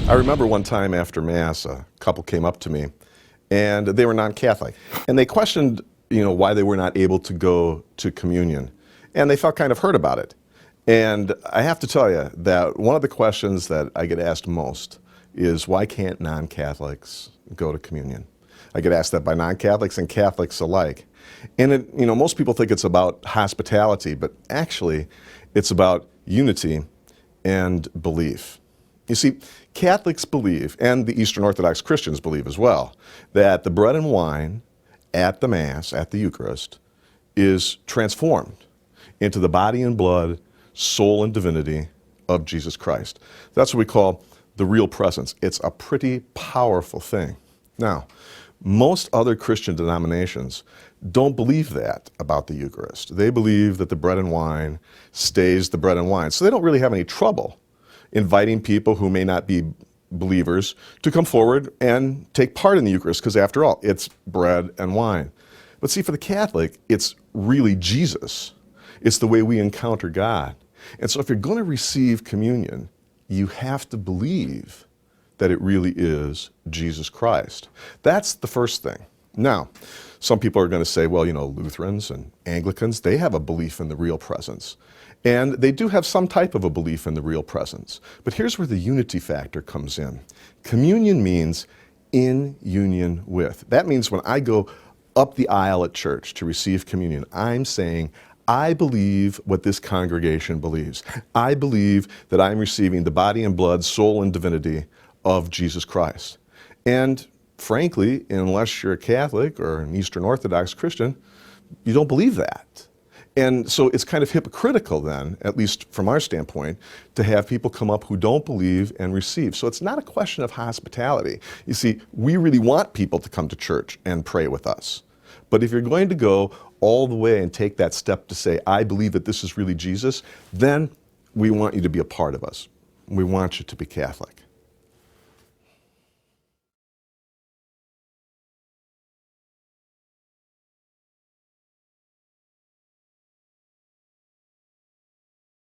I remember one time after Mass, a couple came up to me, and they were non-Catholic. And they questioned, why they were not able to go to communion. And they felt kind of hurt about it. And I have to tell you that one of the questions that I get asked most is, why can't non-Catholics go to communion? I get asked that by non-Catholics and Catholics alike. And most people think it's about hospitality, but actually it's about unity and belief. You see, Catholics believe, and the Eastern Orthodox Christians believe as well, that the bread and wine at the Mass, at the Eucharist, is transformed into the body and blood, soul and divinity of Jesus Christ. That's what we call the real presence. It's a pretty powerful thing. Now, most other Christian denominations don't believe that about the Eucharist. They believe that the bread and wine stays the bread and wine. So they don't really have any trouble inviting people who may not be believers to come forward and take part in the Eucharist, because after all, it's bread and wine. But see, for the Catholic, it's really Jesus. It's the way we encounter God. And so if you're going to receive communion, you have to believe that it really is Jesus Christ. That's the first thing. Now, some people are going to say, well, Lutherans and Anglicans, they have a belief in the real presence. And they do have some type of a belief in the real presence. But here's where the unity factor comes in. Communion means in union with. That means when I go up the aisle at church to receive communion, I'm saying, I believe what this congregation believes. I believe that I'm receiving the body and blood, soul and divinity of Jesus Christ. And frankly, unless you're a Catholic or an Eastern Orthodox Christian, you don't believe that. And so it's kind of hypocritical then, at least from our standpoint, to have people come up who don't believe and receive. So it's not a question of hospitality. You see, we really want people to come to church and pray with us. But if you're going to go all the way and take that step to say, I believe that this is really Jesus, then we want you to be a part of us. We want you to be Catholic.